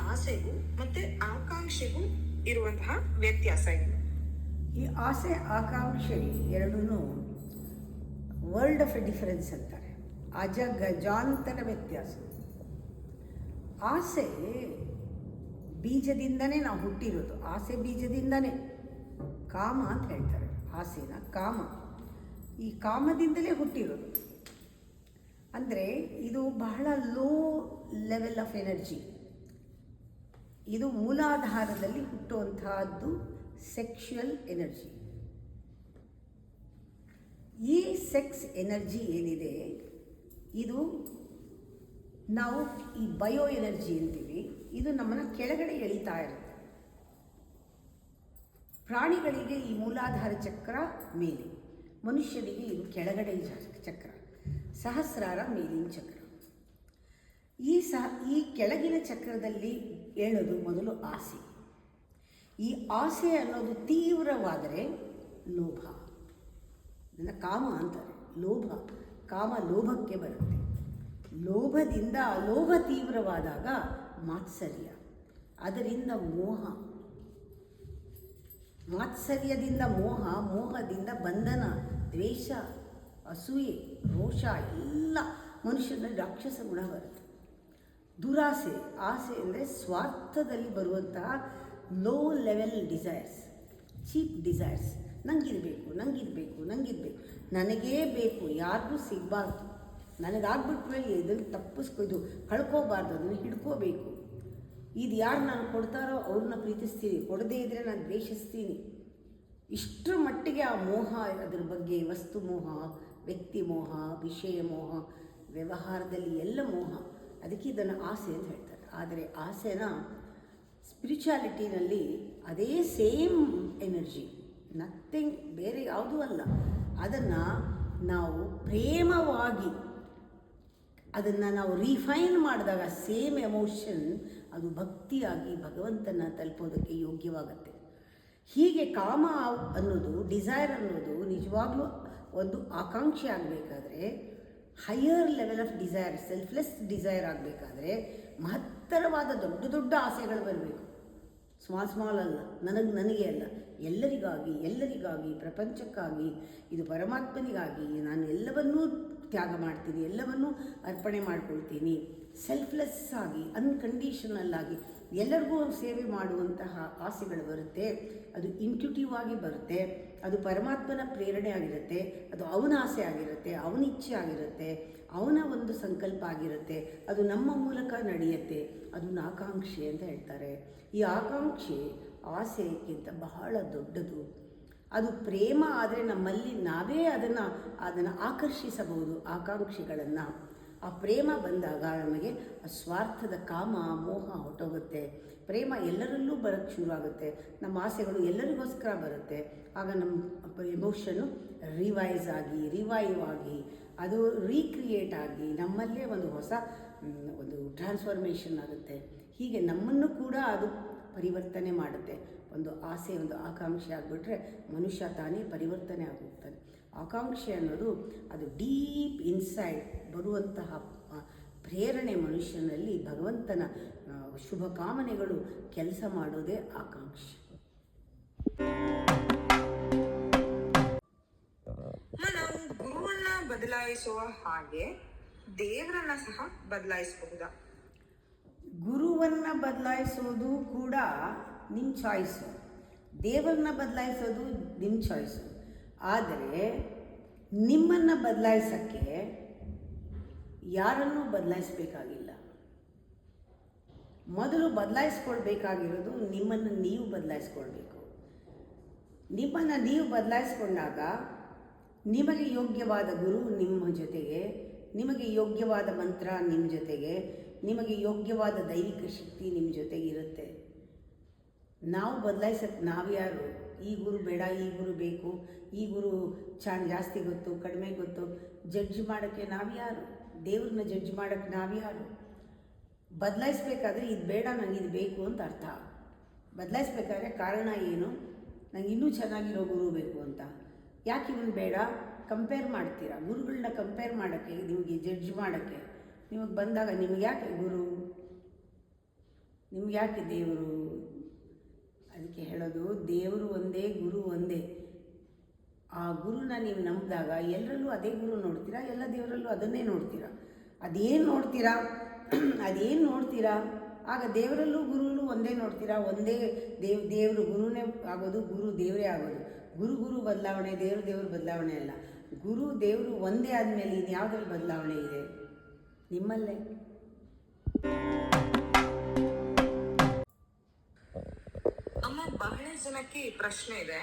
ಆಸೆಗೂ ಮತ್ತೆ ಆಕಾಂಕ್ಷೆಗೂ ಇರುವಂತಹ ವ್ಯತ್ಯಾಸ ಏನು? ಈ ಆಸೆ ಆಕಾಂಕ್ಷೆ ಎರಡೂ ವರ್ಲ್ಡ್ ಆಫ್ ಡಿಫರೆನ್ಸ್ ಅಂತಾರೆ. ಅಜಗಜಾಂತರ ವ್ಯತ್ಯಾಸ. ಆಸೆ ಬೀಜದಿಂದನೇ ನಾವು ಹುಟ್ಟಿರೋದು. ಆಸೆ ಬೀಜದಿಂದನೇ. ಕಾಮ ಅಂತ ಹೇಳ್ತಾರೆ ಆಸೆನ. ಕಾಮ, ಈ ಕಾಮದಿಂದಲೇ ಹುಟ್ಟಿರೋದು. ಅಂದರೆ ಇದು ಬಹಳ ಲೋ ಲೆವೆಲ್ ಆಫ್ ಎನರ್ಜಿ. ಇದು ಮೂಲಾಧಾರದಲ್ಲಿ ಹುಟ್ಟುವಂತಹದ್ದು ಸೆಕ್ಷುವಲ್ ಎನರ್ಜಿ. ಈ ಸೆಕ್ಸ್ ಎನರ್ಜಿ ಏನಿದೆ ಇದು ನಾವು ಈ ಬಯೋ ಎನರ್ಜಿ ಅಂತೀವಿ. ಇದು ನಮ್ಮನ್ನು ಕೆಳಗಡೆ ಎಳಿತಾ ಇರುತ್ತೆ. ಪ್ರಾಣಿಗಳಿಗೆ ಈ ಮೂಲಾಧಾರ ಚಕ್ರ ಮೇಲೆ, ಮನುಷ್ಯರಿಗೆ ಇದು ಕೆಳಗಡೆ ಚಕ್ರ, ಸಹಸ್ರಾರ ಮೇಲಿನ ಚಕ್ರ. ಈ ಕೆಳಗಿನ ಚಕ್ರದಲ್ಲಿ ಹೇಳೋದು ಮೊದಲು ಆಸೆ. ಈ ಆಸೆ ಅನ್ನೋದು ತೀವ್ರವಾದರೆ ಲೋಭ, ಇದನ್ನು ಕಾಮ ಅಂತಾರೆ. ಲೋಭ, ಕಾಮ ಲೋಭಕ್ಕೆ ಬರುತ್ತೆ. ಲೋಭದಿಂದ ಲೋಭ ತೀವ್ರವಾದಾಗ ಮಾತ್ಸರ್ಯ, ಅದರಿಂದ ಮೋಹ, ಮಾತ್ಸರ್ಯದಿಂದ ಮೋಹ, ಮೋಹದಿಂದ ಬಂಧನ, ದ್ವೇಷ, ಅಸೂಯೆ, ರೋಷ ಎಲ್ಲ ಮನುಷ್ಯನಲ್ಲಿ ರಾಕ್ಷಸ ಗುಣ ಬರುತ್ತೆ. ದುರಾಸೆ, ಆಸೆ ಅಂದರೆ ಸ್ವಾರ್ಥದಲ್ಲಿ ಬರುವಂತಹ low level desires, cheap desires. ನಂಗಿರಬೇಕು, ನಂಗಿರಬೇಕು, ನಂಗಿರಬೇಕು, ನನಗೇ ಬೇಕು, ಯಾರಿಗೂ ಸಿಗಬಾರ್ದು, ನನಗಾಗ್ಬಿಟ್ಮೇಲೆ ಇದನ್ನು ತಪ್ಪಿಸ್ಕೊಯ್ದು ಕಳ್ಕೋಬಾರ್ದು, ಅದನ್ನು ಹಿಡ್ಕೋಬೇಕು. ಇದು ಯಾರು ನಾನು ಕೊಡ್ತಾರೋ ಅವ್ರನ್ನ ಪ್ರೀತಿಸ್ತೀನಿ, ಕೊಡದೇ ಇದ್ದರೆ ನಾನು ದ್ವೇಷಿಸ್ತೀನಿ. ಇಷ್ಟರ ಮಟ್ಟಿಗೆ ಆ ಮೋಹ, ಅದರ ಬಗ್ಗೆ ವಸ್ತು ಮೋಹ, ವ್ಯಕ್ತಿ ಮೋಹ, ವಿಷಯ ಮೋಹ, ವ್ಯವಹಾರದಲ್ಲಿ ಎಲ್ಲ ಮೋಹ. ಅದಕ್ಕೆ ಇದನ್ನು ಆಸೆ ಅಂತ ಹೇಳ್ತಾರೆ. ಆದರೆ ಆಸೆನ ಸ್ಪಿರಿಚುಯಾಲಿಟಿನಲ್ಲಿ ಅದೇ ಸೇಮ್ ಎನರ್ಜಿ, ನಥಿಂಗ್, ಬೇರೆ ಯಾವುದೂ ಅಲ್ಲ. ಅದನ್ನು ನಾವು ಪ್ರೇಮವಾಗಿ ಅದನ್ನು ನಾವು ರಿಫೈನ್ ಮಾಡಿದಾಗ ಸೇಮ್ ಎಮೋಷನ್ ಅದು ಭಕ್ತಿಯಾಗಿ ಭಗವಂತನ ತಲುಪೋದಕ್ಕೆ ಯೋಗ್ಯವಾಗುತ್ತೆ. ಹೀಗೆ ಕಾಮ ಅನ್ನೋದು, ಡಿಸೈರ್ ಅನ್ನೋದು ನಿಜವಾಗ್ಲೂ ಒಂದು ಆಕಾಂಕ್ಷೆ ಆಗಬೇಕಾದ್ರೆ, higher level of desire, selfless desire ಆಗಬೇಕಾದ್ರೆ ಮಹತ್ತರವಾದ ದೊಡ್ಡ ದೊಡ್ಡ ಆಸೆಗಳು ಬರಬೇಕು. ಸ್ಮಾಲ್ ಅಲ್ಲ, ನನಗೆ ಅಲ್ಲ, ಎಲ್ಲರಿಗಾಗಿ, ಎಲ್ಲರಿಗಾಗಿ, ಪ್ರಪಂಚಕ್ಕಾಗಿ, ಇದು ಪರಮಾತ್ಮನಿಗಾಗಿ ನಾನು ಎಲ್ಲವನ್ನೂ ತ್ಯಾಗ ಮಾಡ್ತೀನಿ, ಎಲ್ಲವನ್ನೂ ಅರ್ಪಣೆ ಮಾಡ್ಕೊಳ್ತೀನಿ. ಸೆಲ್ಫ್ಲೆಸ್ ಆಗಿ, ಅನ್ಕಂಡೀಷನಲ್ ಆಗಿ ಎಲ್ಲರಿಗೂ ಸೇವೆ ಮಾಡುವಂತಹ ಆಸೆಗಳು ಬರುತ್ತೆ. ಅದು ಇಂಟ್ಯೂಟಿವ್ ಆಗಿ ಬರುತ್ತೆ. ಅದು ಪರಮಾತ್ಮನ ಪ್ರೇರಣೆ ಆಗಿರುತ್ತೆ. ಅದು ಅವನ ಆಸೆ ಆಗಿರುತ್ತೆ, ಅವನ ಇಚ್ಛೆ ಆಗಿರುತ್ತೆ, ಅವನ ಒಂದು ಸಂಕಲ್ಪ ಆಗಿರುತ್ತೆ. ಅದು ನಮ್ಮ ಮೂಲಕ ನಡೆಯುತ್ತೆ. ಅದನ್ನು ಆಕಾಂಕ್ಷೆ ಅಂತ ಹೇಳ್ತಾರೆ. ಈ ಆಕಾಂಕ್ಷೆ ಆಸೆಗಿಂತ ಬಹಳ ದೊಡ್ಡದು. ಅದು ಪ್ರೇಮ ಆದರೆ ನಮ್ಮಲ್ಲಿ ನಾವೇ ಅದನ್ನು ಆಕರ್ಷಿಸಬಹುದು. ಆಕಾಂಕ್ಷೆಗಳನ್ನು, ಆ ಪ್ರೇಮ ಬಂದಾಗ ನಮಗೆ ಸ್ವಾರ್ಥದ ಕಾಮ ಮೋಹ ಹೊಟ್ಟೋಗುತ್ತೆ. ಪ್ರೇಮ ಎಲ್ಲರಲ್ಲೂ ಬರೋಕ್ಕೆ ಶುರು ಆಗುತ್ತೆ. ನಮ್ಮ ಆಸೆಗಳು ಎಲ್ಲರಿಗೋಸ್ಕರ ಬರುತ್ತೆ. ಆಗ ನಮ್ಮ ಎಮೋಷನ್ನು ರಿವೈವ್ ಆಗಿ ಅದು ರೀಕ್ರಿಯೇಟ್ ಆಗಿ ನಮ್ಮಲ್ಲೇ ಒಂದು ಹೊಸ ಒಂದು ಟ್ರಾನ್ಸ್ಫಾರ್ಮೇಷನ್ ಆಗುತ್ತೆ. ಹೀಗೆ ನಮ್ಮನ್ನು ಕೂಡ ಅದು ಪರಿವರ್ತನೆ ಮಾಡುತ್ತೆ. ಒಂದು ಆಸೆ, ಒಂದು ಆಕಾಂಕ್ಷೆ ಆಗಿಬಿಟ್ರೆ ಮನುಷ್ಯ ತಾನೇ ಪರಿವರ್ತನೆ ಆಗೋಗ್ತಾನೆ. ಆಕಾಂಕ್ಷೆ ಅನ್ನೋದು ಅದು ಡೀಪ್ ಇನ್ಸೈಡ್ ಬರುವಂತಹ ಪ್ರೇರಣೆ. ಮನುಷ್ಯನಲ್ಲಿ ಭಗವಂತನ ಶುಭ ಕಾಮನೆಗಳು ಕೆಲಸ ಮಾಡೋದೇ ಆಕಾಂಕ್ಷೆ. ನಾವು ಗುರುವನ್ನ ಬದಲಾಯಿಸುವ ಹಾಗೆ ದೇವರನ್ನ ಸಹ ಬದಲಾಯಿಸಬಹುದಾ? ಗುರುವನ್ನು ಬದಲಾಯಿಸೋದು ಕೂಡ ನಿಮ್ಮ ಚಾಯ್ಸು, ದೇವರನ್ನ ಬದಲಾಯಿಸೋದು ನಿಮ್ಮ ಚಾಯ್ಸು. ಆದರೆ ನಿಮ್ಮನ್ನು ಬದಲಾಯಿಸೋಕ್ಕೆ ಯಾರನ್ನೂ ಬದಲಾಯಿಸಬೇಕಾಗಿಲ್ಲ. ಮೊದಲು ಬದಲಾಯಿಸ್ಕೊಳ್ಬೇಕಾಗಿರೋದು ನಿಮ್ಮನ್ನು ನೀವು ಬದಲಾಯಿಸ್ಕೊಳ್ಬೇಕು. ನಿಮ್ಮನ್ನು ನೀವು ಬದಲಾಯಿಸ್ಕೊಂಡಾಗ ನಿಮಗೆ ಯೋಗ್ಯವಾದ ಗುರು ನಿಮ್ಮ ಜೊತೆಗೆ, ನಿಮಗೆ ಯೋಗ್ಯವಾದ ಮಂತ್ರ ನಿಮ್ಮ ಜೊತೆಗೆ, ನಿಮಗೆ ಯೋಗ್ಯವಾದ ದೈವಿಕ ಶಕ್ತಿ ನಿಮ್ಮ ಜೊತೆಗೆ ಇರುತ್ತೆ. ನಾವು ಬದಲಾಯಿಸೋಕ್ಕೆ ನಾವ್ಯಾರು? ಈ ಗುರು ಬೇಡ, ಈ ಗುರು ಬೇಕು, ಈ ಗುರು ಜಾಸ್ತಿ ಗೊತ್ತು, ಕಡಿಮೆ ಗೊತ್ತು, ಜಡ್ಜ್ ಮಾಡೋಕ್ಕೆ ನಾವ್ಯಾರು? ದೇವ್ರನ್ನ ಜಡ್ಜ್ ಮಾಡೋಕ್ಕೆ ನಾವ್ಯಾರು? ಬದಲಾಯಿಸ್ಬೇಕಾದ್ರೆ ಇದು ಬೇಡ, ನನಗೆ ಇದು ಬೇಕು ಅಂತ ಅರ್ಥ. ಬದಲಾಯಿಸ್ಬೇಕಾದ್ರೆ ಕಾರಣ ಏನು? ನಂಗೆ ಇನ್ನೂ ಚೆನ್ನಾಗಿರೋ ಗುರು ಬೇಕು ಅಂತ. ಯಾಕೆ ಇವನು ಬೇಡ? ಕಂಪೇರ್ ಮಾಡ್ತೀರಾ. ಗುರುಗಳನ್ನ ಕಂಪೇರ್ ಮಾಡೋಕ್ಕೆ, ನಿಮಗೆ ಜಡ್ಜ್ ಮಾಡೋಕ್ಕೆ. ನಿಮಗೆ ಬಂದಾಗ ನಿಮಗೆ ಯಾಕೆ ಗುರು? ನಿಮ್ಗೆ ಯಾಕೆ ದೇವರು? ಅದಕ್ಕೆ ಹೇಳೋದು, ದೇವರು ಒಂದೇ, ಗುರು ಒಂದೇ. ಆ ಗುರುನ ನೀವು ನಂಬಿದಾಗ ಎಲ್ಲರಲ್ಲೂ ಅದೇ ಗುರು ನೋಡ್ತೀರಾ, ಎಲ್ಲ ದೇವರಲ್ಲೂ ಅದನ್ನೇ ನೋಡ್ತೀರಾ. ಅದೇನು ನೋಡ್ತೀರಾ ಅದೇನು ನೋಡ್ತೀರಾ ಆಗ ದೇವರಲ್ಲೂ ಗುರುವಲ್ಲೂ ಒಂದೇ ನೋಡ್ತೀರಾ. ಒಂದೇ ದೇವರು ಗುರುನೇ ಆಗೋದು, ಗುರು ದೇವರೇ ಆಗೋದು. ಗುರು ಬದಲಾವಣೆ, ದೇವರು ಬದಲಾವಣೆ ಅಲ್ಲ. ಗುರು ದೇವರು ಒಂದೇ ಆದಮೇಲೆ ಇದು ಯಾವುದ್ರಲ್ಲಿ ಬದಲಾವಣೆ ಇದೆ? ನಿಮ್ಮಲ್ಲೇ. ಅಮ್ಮ, ಬಹಳಷ್ಟು ಜನಕ್ಕೆ ಈ ಪ್ರಶ್ನೆ ಇದೆ.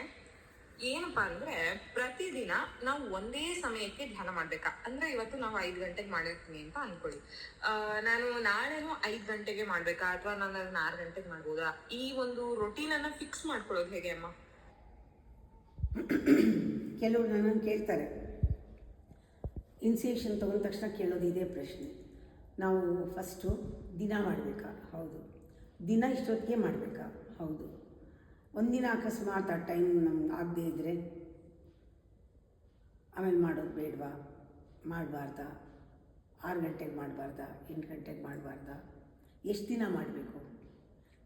ಏನಪ್ಪಾ ಅಂದ್ರೆ, ಪ್ರತಿದಿನ ನಾವು ಒಂದೇ ಸಮಯಕ್ಕೆ ಧ್ಯಾನ ಮಾಡ್ಬೇಕಾ? ಅಂದ್ರೆ ಇವತ್ತು ನಾವು 5 ಗಂಟೆಗೆ ಮಾಡಿರ್ತೀನಿ ಅಂತ ಅನ್ಕೊಳ್ಳಿ. ನಾನು ನಾಳೆನೂ 5 ಗಂಟೆಗೆ ಮಾಡ್ಬೇಕಾ, ಅಥವಾ ನಾನು ಅದನ್ನ 6 ಗಂಟೆಗೆ ಮಾಡ್ಬೋದಾ? ಈ ಒಂದು ರೊಟೀನ್ ಅನ್ನ ಫಿಕ್ಸ್ ಮಾಡ್ಕೊಳ್ಳೋದು ಹೇಗೆ ಅಮ್ಮ? ಕೆಲವರು ನನ್ನನ್ನು ಕೇಳ್ತಾರೆ, ಇನ್ಸಿಯೇಷನ್ ತೊಗೊಂಡ ತಕ್ಷಣ ಕೇಳೋದು ಇದೇ ಪ್ರಶ್ನೆ. ನಾವು ಫಸ್ಟು ದಿನ ಮಾಡಬೇಕಾ? ಹೌದು. ದಿನ ಇಷ್ಟೊತ್ತಿಗೆ ಮಾಡಬೇಕಾ? ಹೌದು. ಒಂದಿನ ಅಕಸ್ಮಾತ್ ಆ ಟೈಮ್ ನಮ್ಗೆ ಆಗದೇ ಇದ್ದರೆ ಆಮೇಲೆ ಮಾಡೋದು ಬೇಡವಾ? ಮಾಡಬಾರ್ದಾ? 6 ಗಂಟೆಗೆ ಮಾಡಬಾರ್ದಾ? 8 ಗಂಟೆಗೆ ಮಾಡಬಾರ್ದಾ? ಎಷ್ಟು ದಿನ ಮಾಡಬೇಕು?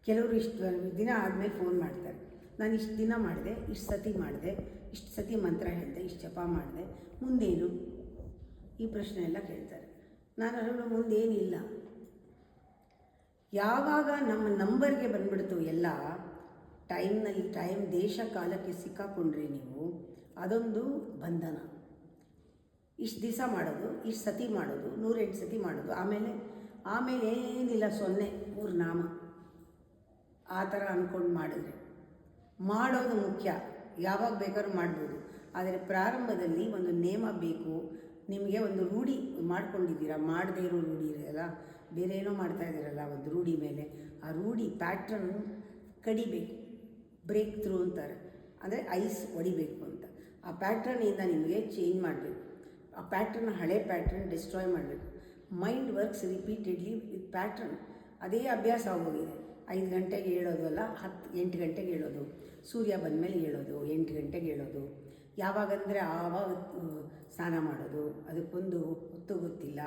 ಕೆಲವರು ಇಷ್ಟು ದಿನ ಆದಮೇಲೆ ಫೋನ್ ಮಾಡ್ತಾರೆ, ನಾನು ಇಷ್ಟು ದಿನ ಮಾಡಿದೆ, ಇಷ್ಟು ಸತಿ ಮಾಡಿದೆ, ಇಷ್ಟು ಸತಿ ಮಂತ್ರ ಹೇಳಿದೆ, ಇಷ್ಟು ಜಪ ಮಾಡಿದೆ, ಮುಂದೇನು? ಈ ಪ್ರಶ್ನೆ ಎಲ್ಲ ಕೇಳ್ತಾರೆ. ನಾನು ಅದರಲ್ಲೂ ಮುಂದೇನಿಲ್ಲ. ಯಾವಾಗ ನಮ್ಮ ನಂಬರ್ಗೆ ಬಂದ್ಬಿಡ್ತು ಎಲ್ಲ, ಟೈಮ್ ದೇಶ ಕಾಲಕ್ಕೆ ಸಿಕ್ಕಾಕೊಂಡ್ರೆ ನೀವು, ಅದೊಂದು ಬಂಧನ. ಇಷ್ಟು ದಿವಸ ಮಾಡೋದು, ಇಷ್ಟು ಸತಿ ಮಾಡೋದು, 108 ಸತಿ ಮಾಡೋದು, ಆಮೇಲೆ ಏನಿಲ್ಲ, 0 3 ನಾಮ, ಆ ಥರ ಅಂದ್ಕೊಂಡು ಮಾಡಿದ್ರೆ ಮಾಡೋದು ಮುಖ್ಯ. ಯಾವಾಗ ಬೇಕಾದ್ರೂ ಮಾಡ್ಬೋದು. ಆದರೆ ಪ್ರಾರಂಭದಲ್ಲಿ ಒಂದು ನೇಮ ಬೇಕು. ನಿಮಗೆ ಒಂದು ರೂಢಿ ಮಾಡ್ಕೊಂಡಿದ್ದೀರಾ, ಮಾಡದೇ ಇರೋ ರೂಢಿ ಇರೋಲ್ಲ, ಬೇರೆ ಏನೋ ಮಾಡ್ತಾಯಿದ್ದೀರಲ್ಲ ಒಂದು ರೂಢಿ ಮೇಲೆ, ಆ ರೂಢಿ ಪ್ಯಾಟ್ರನ್ ಕಡಿಬೇಕು. ಬ್ರೇಕ್ ಥ್ರೂ ಅಂತಾರೆ, ಅಂದರೆ ಐಸ್ ಹೊಡಿಬೇಕು ಅಂತ. ಆ ಪ್ಯಾಟ್ರನಿಂದ ನಿಮಗೆ ಚೇಂಜ್ ಮಾಡಬೇಕು. ಆ ಪ್ಯಾಟ್ರನ್, ಹಳೆ ಪ್ಯಾಟ್ರನ್ ಡಿಸ್ಟ್ರಾಯ್ ಮಾಡಬೇಕು. Mind works repeatedly with pattern. ಅದೇ ಅಭ್ಯಾಸ ಆಗೋಗಿದೆ. 5 ಗಂಟೆಗೆ ಹೇಳೋದು ಅಲ್ಲ, 8 ಗಂಟೆಗೆ ಹೇಳೋದು, ಸೂರ್ಯ ಬಂದಮೇಲೆ ಹೇಳೋದು, 8 ಗಂಟೆಗೆ ಹೇಳೋದು. ಯಾವಾಗಂದರೆ ಆವಾಗ ಸ್ನಾನ ಮಾಡೋದು, ಅದಕ್ಕೊಂದು ಹೊತ್ತು ಗೊತ್ತಿಲ್ಲ.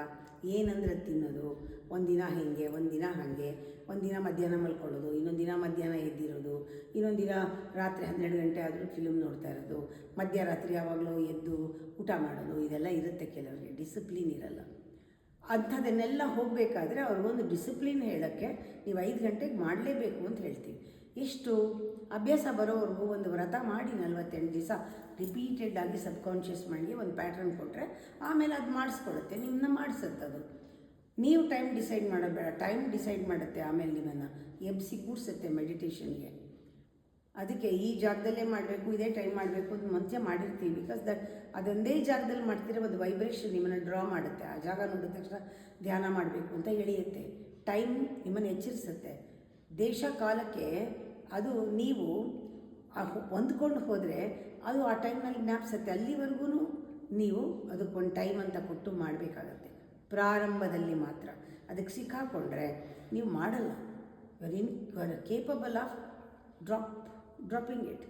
ಏನಂದರೆ ತಿನ್ನೋದು, ಒಂದಿನ ಹೀಗೆ, ಒಂದಿನ ಹಾಗೆ, ಒಂದಿನ ಮಧ್ಯಾಹ್ನ ಮಲ್ಕೊಳ್ಳೋದು, ಇನ್ನೊಂದು ದಿನ ಮಧ್ಯಾಹ್ನ ಎದ್ದಿರೋದು, ಇನ್ನೊಂದು ದಿನ ರಾತ್ರಿ 12 ಗಂಟೆ ಆದರೂ ಫಿಲ್ಮ್ ನೋಡ್ತಾ ಇರೋದು, ಮಧ್ಯರಾತ್ರಿ ಯಾವಾಗಲೂ ಎದ್ದು ಊಟ ಮಾಡೋದು. ಇದೆಲ್ಲ ಇರುತ್ತೆ. ಕೆಲವರಿಗೆ ಡಿಸಿಪ್ಲಿನ್ ಇರಲ್ಲ. ಅಂಥದನ್ನೆಲ್ಲ ಹೋಗಬೇಕಾದ್ರೆ ಅವ್ರಿಗೊಂದು ಡಿಸಿಪ್ಲಿನ್ ಹೇಳೋಕ್ಕೆ ನೀವು 5 ಗಂಟೆಗೆ ಮಾಡಲೇಬೇಕು ಅಂತ ಹೇಳ್ತೀವಿ. ಎಷ್ಟು ಅಭ್ಯಾಸ ಬರೋವರೆಗೂ ಒಂದು ವ್ರತ ಮಾಡಿ 48 ದಿವಸ ರಿಪೀಟೆಡಾಗಿ ಸಬ್ಕಾನ್ಷಿಯಸ್ ಮೈಂಡ್ಗೆ ಒಂದು ಪ್ಯಾಟ್ರನ್ ಕೊಟ್ಟರೆ ಆಮೇಲೆ ಅದು ಮಾಡಿಸ್ಕೊಡುತ್ತೆ, ನಿಮ್ಮನ್ನ ಮಾಡಿಸುತ್ತದು. ನೀವು ಟೈಮ್ ಡಿಸೈಡ್ ಮಾಡೋದು ಬೇಡ, ಟೈಮ್ ಡಿಸೈಡ್ ಮಾಡುತ್ತೆ. ಆಮೇಲೆ ನಿಮ್ಮನ್ನು ಎಬ್ಬಿಸಿ ಕೂರಿಸುತ್ತೆ ಮೆಡಿಟೇಷನ್ಗೆ. ಅದಕ್ಕೆ ಈ ಜಾಗದಲ್ಲೇ ಮಾಡಬೇಕು, ಇದೇ ಟೈಮ್ ಮಾಡಬೇಕು ಅಂತ ಮುಂಚೆ ಮಾಡಿರ್ತೀವಿ. ಬಿಕಾಸ್ ಅದೊಂದೇ ಜಾಗದಲ್ಲಿ ಮಾಡ್ತಿರೋ ಒಂದು ವೈಬ್ರೇಷನ್ ನಿಮ್ಮನ್ನು ಡ್ರಾ ಮಾಡುತ್ತೆ. ಆ ಜಾಗ ನೋಡಿದ ತಕ್ಷಣ ಧ್ಯಾನ ಮಾಡಬೇಕು ಅಂತ ಎಳೆಯುತ್ತೆ. ಟೈಮ್ ನಿಮ್ಮನ್ನು ಎಚ್ಚರಿಸುತ್ತೆ. ದೇಶ ಕಾಲಕ್ಕೆ ಅದು ನೀವು ಹೊಂದ್ಕೊಂಡು ಹೋದರೆ ಅದು ಆ ಟೈಮ್ನಲ್ಲಿ ಜ್ಞಾಪಿಸುತ್ತೆ. ಅಲ್ಲಿವರೆಗೂ ನೀವು ಅದಕ್ಕೊಂದು ಟೈಮ್ ಅಂತ ಕೊಟ್ಟು ಮಾಡಬೇಕಾಗತ್ತೆ. ಪ್ರಾರಂಭದಲ್ಲಿ ಮಾತ್ರ. ಅದಕ್ಕೆ ಸಿಕ್ಕಾಕೊಂಡ್ರೆ ನೀವು ಮಾಡಲ್ಲ. You are capable of dropping it.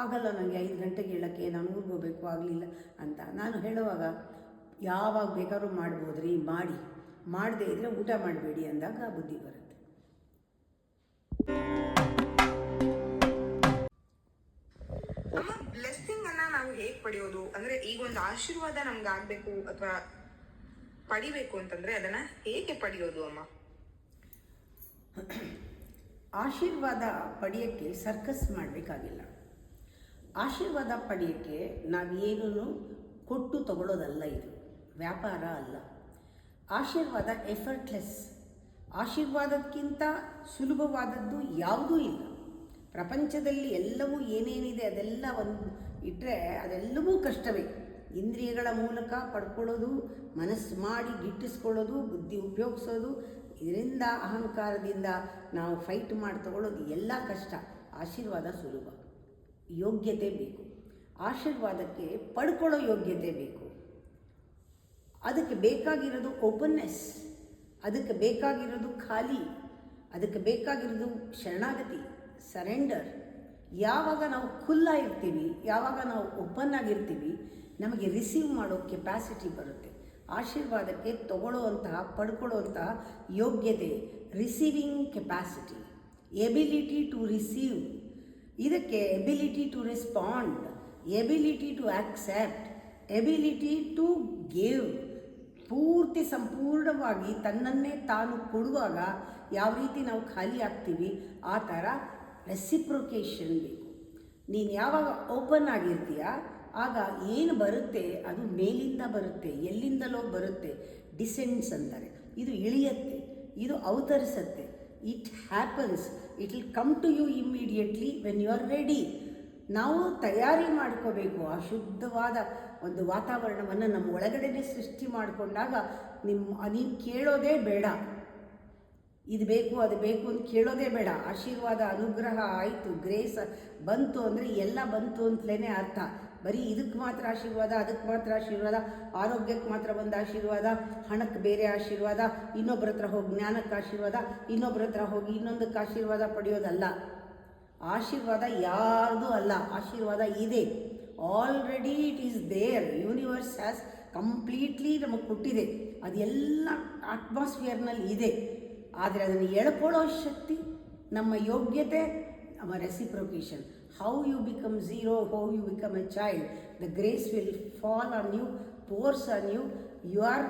ಆಗಲ್ಲ ನನಗೆ 5 ಗಂಟೆಗೆ ಹೇಳೋಕ್ಕೆ, ನಾನು ಊರಿಗೆ ಹೋಗಬೇಕು, ಆಗಲಿಲ್ಲ ಅಂತ ನಾನು ಹೇಳುವಾಗ, ಯಾವಾಗ ಬೇಕಾದ್ರೂ ಮಾಡ್ಬೋದ್ರಿ, ಮಾಡದೇ ಇದ್ದರೆ ಊಟ ಮಾಡಬೇಡಿ ಅಂದಾಗ ಬುದ್ಧಿ ಬರುತ್ತೆ. ಅಮ್ಮ, ಬ್ಲೆಸ್ಸಿಂಗ್ ಅನ್ನ ನಾವು ಹೇಗೆ ಪಡೆಯೋದು? ಅಂದ್ರೆ ಈಗ ಒಂದು ಆಶೀರ್ವಾದ ನಮ್ಗೆ ಆಗ್ಬೇಕು ಅಥವಾ ಪಡಿಬೇಕು ಅಂತಂದ್ರೆ ಅದನ್ನ ಹೇಗೆ ಪಡೆಯೋದು ಅಮ್ಮ? ಆಶೀರ್ವಾದ ಪಡೆಯೋಕ್ಕೆ ಸರ್ಕಸ್ ಮಾಡಬೇಕಾಗಿಲ್ಲ. ಆಶೀರ್ವಾದ ಪಡೆಯೋಕ್ಕೆ ನಾವೇನೂ ಕೊಟ್ಟು ತಗೊಳ್ಳೋದಲ್ಲ. ಇದು ವ್ಯಾಪಾರ ಅಲ್ಲ. ಆಶೀರ್ವಾದ ಎಫರ್ಟ್ಲೆಸ್. ಆಶೀರ್ವಾದಕ್ಕಿಂತ ಸುಲಭವಾದದ್ದು ಯಾವುದೂ ಇಲ್ಲ ಪ್ರಪಂಚದಲ್ಲಿ. ಎಲ್ಲವೂ ಏನೇನಿದೆ ಅದೆಲ್ಲ ಒಂದು ಇಟ್ಟರೆ ಅದೆಲ್ಲವೂ ಕಷ್ಟವೇ. ಇಂದ್ರಿಯಗಳ ಮೂಲಕ ಪಡ್ಕೊಳ್ಳೋದು, ಮನಸ್ಸು ಮಾಡಿ ಗಿಟ್ಟಿಸ್ಕೊಳ್ಳೋದು, ಬುದ್ಧಿ ಉಪಯೋಗಿಸೋದು, ಇದರಿಂದ ಅಹಂಕಾರದಿಂದ ನಾವು ಫೈಟ್ ಮಾಡಿ ತಗೊಳ್ಳೋದು ಎಲ್ಲ ಕಷ್ಟ. ಆಶೀರ್ವಾದ ಸುಲಭ. ಯೋಗ್ಯತೆ ಬೇಕು. ಆಶೀರ್ವಾದಕ್ಕೆ ಪಡ್ಕೊಳ್ಳೋ ಯೋಗ್ಯತೆ ಬೇಕು. ಅದಕ್ಕೆ ಬೇಕಾಗಿರೋದು ಓಪನ್ನೆಸ್, ಅದಕ್ಕೆ ಬೇಕಾಗಿರೋದು ಖಾಲಿ, ಅದಕ್ಕೆ ಬೇಕಾಗಿರೋದು ಶರಣಾಗತಿ, ಸರೆಂಡರ್. ಯಾವಾಗ ನಾವು ಖುಲ್ಲಾ ಇರ್ತೀವಿ, ಯಾವಾಗ ನಾವು ಓಪನ್ ಆಗಿರ್ತೀವಿ, ನಮಗೆ ರಿಸೀವ್ ಮಾಡೋ ಕೆಪಾಸಿಟಿ ಬರುತ್ತೆ. ಆಶೀರ್ವಾದಕ್ಕೆ ತಗೊಳ್ಳೋವಂತಹ, ಪಡ್ಕೊಳ್ಳೋವಂತಹ ಯೋಗ್ಯತೆ, receiving capacity ability to receive, ಇದಕ್ಕೆ ability to respond, ability to accept, ability to give, ಪೂರ್ತಿ ಸಂಪೂರ್ಣವಾಗಿ ತನ್ನನ್ನೇ ತಾನು ಕೊಡುವಾಗ ಯಾವ ರೀತಿ ನಾವು ಖಾಲಿ ಆಗ್ತೀವಿ ಆ ಥರ ರೆಸಿಪ್ರೊಕೇಷನ್ ಬೇಕು. ನೀನು ಯಾವಾಗ ಓಪನ್ ಆಗಿರ್ತೀಯ ಆಗ ಏನು ಬರುತ್ತೆ ಅದು ಮೇಲಿಂದ ಬರುತ್ತೆ, ಎಲ್ಲಿಂದಲೋ ಬರುತ್ತೆ. ಡಿಸೆಂಡ್ಸ್ ಅಂತಾರೆ, ಇದು ಇಳಿಯತ್ತೆ, ಇದು ಅವತರಿಸತ್ತೆ. It happens, it will come to you immediately when you are ready. ನಾವು ತಯಾರಿ ಮಾಡ್ಕೋಬೇಕು. ಆ ಶುದ್ಧವಾದ ಒಂದು ವಾತಾವರಣವನ್ನು ನಮ್ಮ ಒಳಗಡೆನೇ ಸೃಷ್ಟಿ ಮಾಡಿಕೊಂಡಾಗ ನೀವು ಕೇಳೋದೇ ಬೇಡ, ಇದು ಬೇಕು ಅದು ಬೇಕು ಅಂತ ಕೇಳೋದೇ ಬೇಡ. ಆಶೀರ್ವಾದ ಅನುಗ್ರಹ ಆಯಿತು, ಗ್ರೇಸ್ ಬಂತು ಅಂದರೆ ಎಲ್ಲ ಬಂತು ಅಂತಲೇ ಅರ್ಥ. ಬರೀ ಇದಕ್ಕೆ ಮಾತ್ರ ಆಶೀರ್ವಾದ, ಅದಕ್ಕೆ ಮಾತ್ರ ಆಶೀರ್ವಾದ, ಆರೋಗ್ಯಕ್ಕೆ ಮಾತ್ರ ಒಂದು ಆಶೀರ್ವಾದ, ಹಣಕ್ಕೆ ಬೇರೆ ಆಶೀರ್ವಾದ, ಇನ್ನೊಬ್ಬರ ಹತ್ರ ಹೋಗಿ ಜ್ಞಾನಕ್ಕೆ ಆಶೀರ್ವಾದ, ಇನ್ನೊಬ್ಬರ ಹತ್ರ ಹೋಗಿ ಇನ್ನೊಂದಕ್ಕೆ ಆಶೀರ್ವಾದ ಪಡೆಯೋದಲ್ಲ. ಆಶೀರ್ವಾದ ಯಾರ್ದು ಅಲ್ಲ, ಆಶೀರ್ವಾದ ಇದೆ already, it is there. Universe has completely ನಮಗೆ ಕೊಟ್ಟಿದೆ, ಅದೆಲ್ಲ ಅಟ್ಮಾಸ್ಫಿಯರ್ನಲ್ಲಿ ಇದೆ. ಆದರೆ ಅದನ್ನು ಎಳ್ಕೊಳ್ಳೋ ಶಕ್ತಿ, ನಮ್ಮ ಯೋಗ್ಯತೆ, ನಮ್ಮ reciprocation. How you become zero, how you become a child, the grace will fall on you, pours on you, you are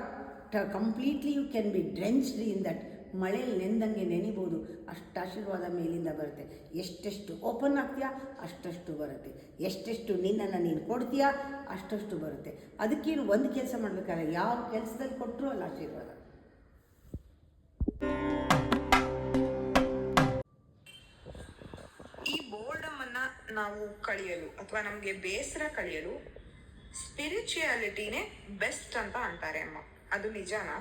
completely, you can be drenched in that. ಮಳೆಯಲ್ಲಿ ನೆಂದಂಗೆ ನೆನಿಬೋದು, ಅಷ್ಟು ಆಶೀರ್ವಾದ ಮೇಲಿಂದ ಬರುತ್ತೆ. ಎಷ್ಟೆಷ್ಟು ಓಪನ್ ಆಗ್ತೀಯಾ ಅಷ್ಟಷ್ಟು ಬರುತ್ತೆ, ಎಷ್ಟೆಷ್ಟು ನಿನ್ನನ್ನು ನೀನು ಕೊಡ್ತೀಯಾ ಅಷ್ಟಷ್ಟು ಬರುತ್ತೆ. ಅದಕ್ಕೇನು ಒಂದು ಕೆಲಸ ಮಾಡಬೇಕಲ್ಲ, ಯಾವ ಕೆಲಸದಲ್ಲಿ ಕೊಟ್ಟರು ಅಲ್ಲ ಆಶೀರ್ವಾದ. ಈ ಬೋರ್ಡಮ್ ಅನ್ನ ನಾವು ಕಳಿಯಲು ಅಥವಾ ನಮಗೆ ಬೇಸರ ಕಳಿಯಲು ಸ್ಪಿರಿಚುಯಾಲಿಟಿನೇ ಬೆಸ್ಟ್ ಅಂತ ಅಂತಾರೆ ಅಮ್ಮ, ಅದು ನಿಜಾನಾ?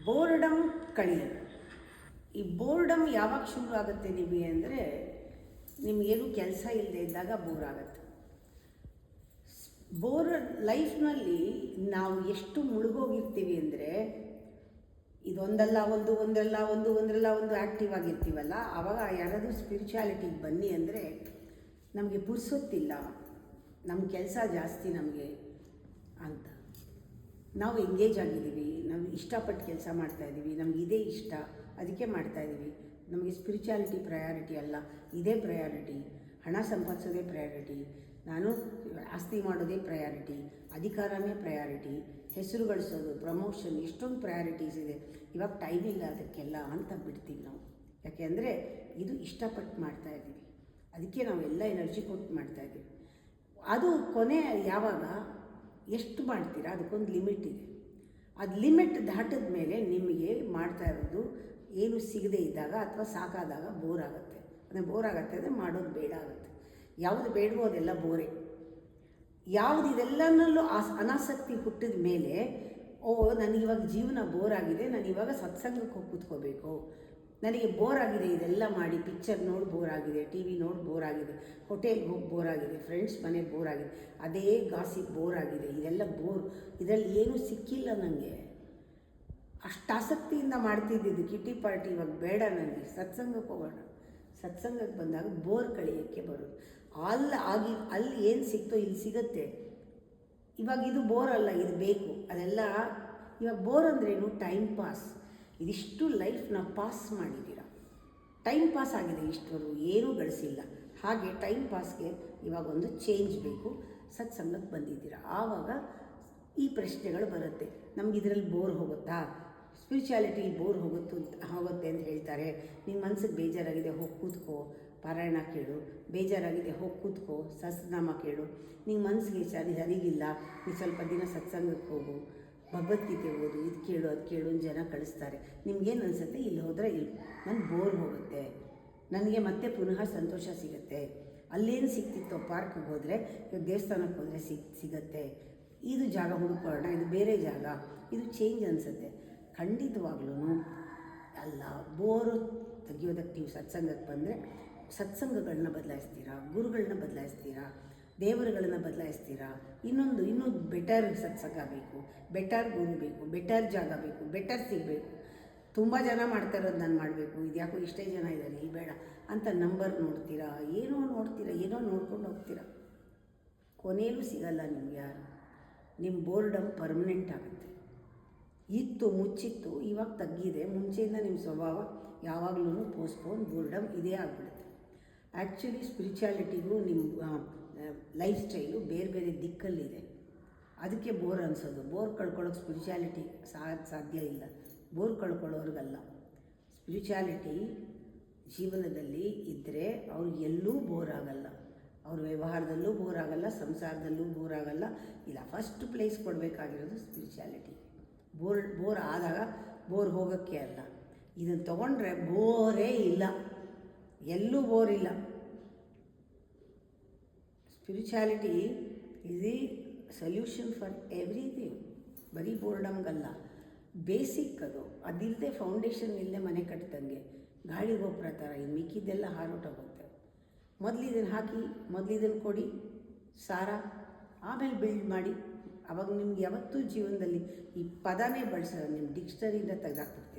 ಬೋರ್ಡಮ್ ಕಳಿಯಲು, ಈ ಬೋರ್ಡಮ್ ಯಾವಾಗ ಶುರು ಆಗುತ್ತೆ ನಿಮಗೆ ಅಂದರೆ, ನಿಮಗೇನು ಕೆಲಸ ಇಲ್ಲದೆ ಇದ್ದಾಗ ಬೋರ್ ಆಗುತ್ತೆ. ಬೋರ್ ಲೈಫ್ನಲ್ಲಿ ನಾವು ಎಷ್ಟು ಮುಳುಗೋಗಿರ್ತೀವಿ ಅಂದರೆ, ಇದೊಂದಲ್ಲ ಒಂದು, ಒಂದಲ್ಲ ಒಂದು, ಒಂದಲ್ಲ ಒಂದು ಆ್ಯಕ್ಟಿವ್ ಆಗಿರ್ತೀವಲ್ಲ, ಆವಾಗ ಯಾರಾದರೂ ಸ್ಪಿರಿಚುಯಾಲಿಟಿಗೆ ಬನ್ನಿ ಅಂದರೆ ನಮಗೆ ಪುರ್ಸೊತ್ತಿಲ್ಲ, ನಮ್ಮ ಕೆಲಸ ಜಾಸ್ತಿ ನಮಗೆ ಅಂತ. ನಾವು ಎಂಗೇಜ್ ಆಗಿದ್ದೀವಿ, ನಾವು ಇಷ್ಟಪಟ್ಟು ಕೆಲಸ ಮಾಡ್ತಾಯಿದ್ದೀವಿ, ನಮ್ಗೆ ಇದೇ ಇಷ್ಟ ಅದಕ್ಕೆ ಮಾಡ್ತಾಯಿದ್ದೀವಿ. ನಮಗೆ ಸ್ಪಿರಿಚುಯಾಲಿಟಿ ಪ್ರಯಾರಿಟಿ ಅಲ್ಲ, ಇದೇ ಪ್ರಯಾರಿಟಿ. ಹಣ ಸಂಪಾದಿಸೋದೇ ಪ್ರಯಾರಿಟಿ, ನಾನು ಆಸ್ತಿ ಮಾಡೋದೇ ಪ್ರಯಾರಿಟಿ, ಅಧಿಕಾರನೇ ಪ್ರಯಾರಿಟಿ, ಹೆಸರು ಗಳಿಸೋದು, ಪ್ರಮೋಷನ್, ಎಷ್ಟೊಂದು ಪ್ರಯಾರಿಟೀಸ್ ಇದೆ. ಇವಾಗ ಟೈಮ್ ಇಲ್ಲ ಅದಕ್ಕೆಲ್ಲ ಅಂತ ಬಿಡ್ತೀವಿ ನಾವು. ಯಾಕೆಂದರೆ ಇದು ಇಷ್ಟಪಟ್ಟು ಮಾಡ್ತಾಯಿದ್ದೀವಿ, ಅದಕ್ಕೆ ನಾವೆಲ್ಲ ಎನರ್ಜಿ ಕೊಟ್ಟು ಮಾಡ್ತಾಯಿದ್ದೀವಿ. ಅದು ಕೊನೆ ಯಾವಾಗ ಎಷ್ಟು ಮಾಡ್ತೀರಾ ಅದಕ್ಕೊಂದು ಲಿಮಿಟ್ ಇದೆ. ಅದು ಲಿಮಿಟ್ ದಾಟಿದ ಮೇಲೆ ನಿಮಗೆ ಮಾಡ್ತಾ ಇರೋದು ಏನು ಸಿಗದೇ ಇದ್ದಾಗ ಅಥವಾ ಸಾಕಾದಾಗ ಬೋರ್ ಆಗುತ್ತೆ. ಅಂದರೆ ಬೋರ್ ಆಗುತ್ತೆ ಅಂದರೆ ಮಾಡೋದು ಬೇಡ ಆಗುತ್ತೆ. ಯಾವುದು ಬೇಡವೋ ಅದೆಲ್ಲ ಬೋರೆ. ಯಾವುದು ಇದೆಲ್ಲನಲ್ಲೂ ಅನಾಸಕ್ತಿ ಹುಟ್ಟಿದ ಮೇಲೆ, ಓ ನನಗಿವಾಗ ಜೀವನ ಬೋರ್ ಆಗಿದೆ, ನಾನು ಇವಾಗ ಸತ್ಸಂಗಕ್ಕೆ ಹೋಗಿ ಕೂತ್ಕೋಬೇಕು, ನನಗೆ ಬೋರ್ ಆಗಿದೆ ಇದೆಲ್ಲ ಮಾಡಿ, ಪಿಕ್ಚರ್ ನೋಡಿ ಬೋರ್ ಆಗಿದೆ, ಟಿ ವಿ ನೋಡಿ ಬೋರ್ ಆಗಿದೆ, ಹೋಟೆಲ್ಗೆ ಹೋಗಿ ಬೋರ್ ಆಗಿದೆ, ಫ್ರೆಂಡ್ಸ್ ಮನೆ ಬೋರ್ ಆಗಿದೆ, ಅದೇ ಗಾಸಿಪ್ ಬೋರ್ ಆಗಿದೆ, ಇದೆಲ್ಲ ಬೋರ್, ಇದರಲ್ಲಿ ಏನೂ ಸಿಕ್ಕಿಲ್ಲ ನನಗೆ. ಅಷ್ಟು ಆಸಕ್ತಿಯಿಂದ ಮಾಡ್ತಿದ್ದಿದ್ದು ಕಿಟಿ ಪಾರ್ಟಿ ಇವಾಗ ಬೇಡ, ನನಗೆ ಸತ್ಸಂಗಕ್ಕೆ ಹೋಗೋಣ. ಸತ್ಸಂಗಕ್ಕೆ ಬಂದಾಗ ಬೋರ್ ಕಳೆಯೋಕ್ಕೆ ಬರೋದು. ಅಲ್ಲಿ ಏನು ಸಿಕ್ತೋ ಇಲ್ಲಿ ಸಿಗುತ್ತೆ. ಇವಾಗ ಇದು ಬೋರ್ ಅಲ್ಲ, ಇದು ಬೇಕು, ಅದೆಲ್ಲ. ಇವಾಗ ಬೋರ್ ಅಂದ್ರೇನು? Time pass. ಇದಿಷ್ಟು ಲೈಫ್ನ ಪಾಸ್ ಮಾಡಿದ್ದೀರ, ಟೈಮ್ ಪಾಸ್ ಆಗಿದೆ, ಇಷ್ಟವರು ಏನೂ ಗಳಿಸಿಲ್ಲ. ಹಾಗೆ ಟೈಮ್ ಪಾಸ್ಗೆ ಇವಾಗ ಒಂದು ಚೇಂಜ್ ಬೇಕು. ಸತ್ಸಂಗಕ್ಕೆ ಬಂದಿದ್ದೀರ, ಆವಾಗ ಈ ಪ್ರಶ್ನೆಗಳು ಬರುತ್ತೆ. ನಮ್ಗೆ ಇದರಲ್ಲಿ ಬೋರ್ ಹೋಗುತ್ತಾ? ಸ್ಪಿರಿಚುಯಾಲಿಟಿ ಬೋರ್ ಹೋಗುತ್ತೆ ಅಂತ ಹೇಳ್ತಾರೆ. ನಿಮ್ಮ ಮನಸ್ಸಿಗೆ ಬೇಜಾರಾಗಿದೆ, ಹೋಗಿ ಕೂತ್ಕೋ, ಪಾರಾಯಣ ಕೇಳು. ಬೇಜಾರಾಗಿದೆ, ಹೋಗಿ ಕೂತ್ಕೋ, ಸಹಸ್ರನಾಮ ಕೇಳು. ನಿನ್ನ ಮನಸ್ಸಿಗೆ ಸರಿಗಿಲ್ಲ, ನೀವು ಸ್ವಲ್ಪ ದಿನ ಸತ್ಸಂಗಕ್ಕೆ ಹೋಗು, ಭಗವದ್ಗೀತೆ ಓದು, ಇದು ಕೇಳು ಅದು ಕೇಳು ಅಂತ ಜನ ಕಳಿಸ್ತಾರೆ. ನಿಮ್ಗೇನು ಅನಿಸುತ್ತೆ? ಇಲ್ಲಿ ಹೋದರೆ ಇಲ್ಲಿ ನನಗೆ ಬೋರ್ ಹೋಗುತ್ತೆ, ನನಗೆ ಮತ್ತೆ ಪುನಃ ಸಂತೋಷ ಸಿಗುತ್ತೆ. ಅಲ್ಲೇನು ಸಿಗ್ತಿತ್ತೋ ಪಾರ್ಕಿಗೆ ಹೋದರೆ, ಇವಾಗ ದೇವಸ್ಥಾನಕ್ಕೆ ಹೋದರೆ ಸಿಗುತ್ತೆ. ಇದು ಜಾಗ ಹುಡುಕೋಣ, ಇದು ಬೇರೆ ಜಾಗ, ಇದು ಚೇಂಜ್ ಅನಿಸುತ್ತೆ. ಖಂಡಿತವಾಗ್ಲೂ ಅಲ್ಲ. ಬೋರು ತೆಗಿಯೋದಕ್ಕೆ ನೀವು ಸತ್ಸಂಗಕ್ಕೆ ಬಂದರೆ ಸತ್ಸಂಗಗಳನ್ನ ಬದಲಾಯಿಸ್ತೀರಾ, ಗುರುಗಳನ್ನ ಬದಲಾಯಿಸ್ತೀರಾ, ದೇವರುಗಳನ್ನ ಬದಲಾಯಿಸ್ತೀರಾ. ಇನ್ನೂ ಬೆಟರ್ ಸತ್ಸಂಗ ಬೇಕು, ಬೆಟರ್ ಗುರು ಬೇಕು, ಬೆಟರ್ ಜಾಗ ಬೇಕು, ಬೆಟರ್ ಸಿಗಬೇಕು. ತುಂಬ ಜನ ಮಾಡ್ತಾ ಇರೋದು ನಾನು ಮಾಡಬೇಕು, ಇದು ಯಾಕೋ ಇಷ್ಟೇ ಜನ ಇದ್ದಾರೆ, ಇಲ್ಲಿ ಬೇಡ ಅಂತ ನಂಬರ್ ನೋಡ್ತೀರಾ, ಏನೋ ನೋಡ್ಕೊಂಡು ಹೋಗ್ತೀರಾ. ಕೊನೆಯಲ್ಲೂ ಸಿಗಲ್ಲ ನಿಮ್ಗೆ ಯಾರು. ನಿಮ್ಮ ಬೋರ್ಡಮ್ ಪರ್ಮನೆಂಟ್ ಆಗುತ್ತೆ. ಇತ್ತು ಮುಚ್ಚಿತ್ತು, ಇವಾಗ ತಗ್ಗಿದೆ. ಮುಂಚೆಯಿಂದ ನಿಮ್ಮ ಸ್ವಭಾವ ಯಾವಾಗಲೂ ಪೋಸ್ಟ್ಪೋನ್, ಬೋರ್ಡಮ್ ಇದೇ ಆಗಿಬಿಡುತ್ತೆ. ಆ್ಯಕ್ಚುಲಿ ಸ್ಪಿರಿಚುಯಾಲಿಟಿಗೂ ನಿಮ್ಮ ಲೈಫ್ ಸ್ಟೈಲು ಬೇರೆ ಬೇರೆ ದಿಕ್ಕಲ್ಲಿದೆ. ಅದಕ್ಕೆ ಬೋರ್ ಅನಿಸೋದು. ಬೋರ್ ಕಳ್ಕೊಳ್ಳೋಕೆ ಸ್ಪಿರಿಚುಯಾಲಿಟಿ ಸಾಧ್ಯ ಇಲ್ಲ, ಬೋರ್ ಕಳ್ಕೊಳ್ಳೋರ್ಗಲ್ಲ. ಸ್ಪಿರಿಚುಯಾಲಿಟಿ ಜೀವನದಲ್ಲಿ ಇದ್ದರೆ ಅವ್ರು ಎಲ್ಲೂ ಬೋರ್ ಆಗಲ್ಲ. ಅವ್ರ ವ್ಯವಹಾರದಲ್ಲೂ ಬೋರ್ ಆಗಲ್ಲ, ಸಂಸಾರದಲ್ಲೂ ಬೋರ್ ಆಗಲ್ಲ. ಇಲ್ಲ, ಫಸ್ಟ್ ಪ್ಲೇಸ್ ಕೊಡಬೇಕಾಗಿರೋದು ಸ್ಪಿರಿಚುಯಾಲಿಟಿ. ಬೋರ್ ಆದಾಗ ಬೋರ್ ಹೋಗೋಕ್ಕೆ ಅಲ್ಲ. ಇದನ್ನು ತೊಗೊಂಡ್ರೆ ಬೋರೇ ಇಲ್ಲ, ಎಲ್ಲೂ ಬೋರ್ ಇಲ್ಲ. Spirituality is the solution for everything. ಬರೀ ಬೋರ್ಡಮ್ಗಲ್ಲ, ಬೇಸಿಕ್ ಅದು. ಅದಿಲ್ಲದೆ ಫೌಂಡೇಶನ್ ಇಲ್ಲದೆ ಮನೆ ಕಟ್ಟಿದಂಗೆ ಗಾಳಿ ಗೋಪುರ ಥರ. ಇನ್ನು ಮಿಕ್ಕಿದ್ದೆಲ್ಲ ಹಾರೋಟೋಗುತ್ತೆ. ಮೊದಲು ಇದನ್ನು ಹಾಕಿ, ಮೊದಲು ಇದನ್ನು ಕೊಡಿ ಸಾರ, ಆಮೇಲೆ ಬಿಲ್ಡ್ ಮಾಡಿ. ಅವಾಗ ನಿಮ್ಗೆ ಯಾವತ್ತೂ ಜೀವನದಲ್ಲಿ ಈ ಪದನೇ ಬಳಸೋದು, ನಿಮ್ಮ ಡಿಕ್ಷನರಿಯಿಂದ ತೆಗೆದಾಕ್ಬಿಡ್ತಾರೆ.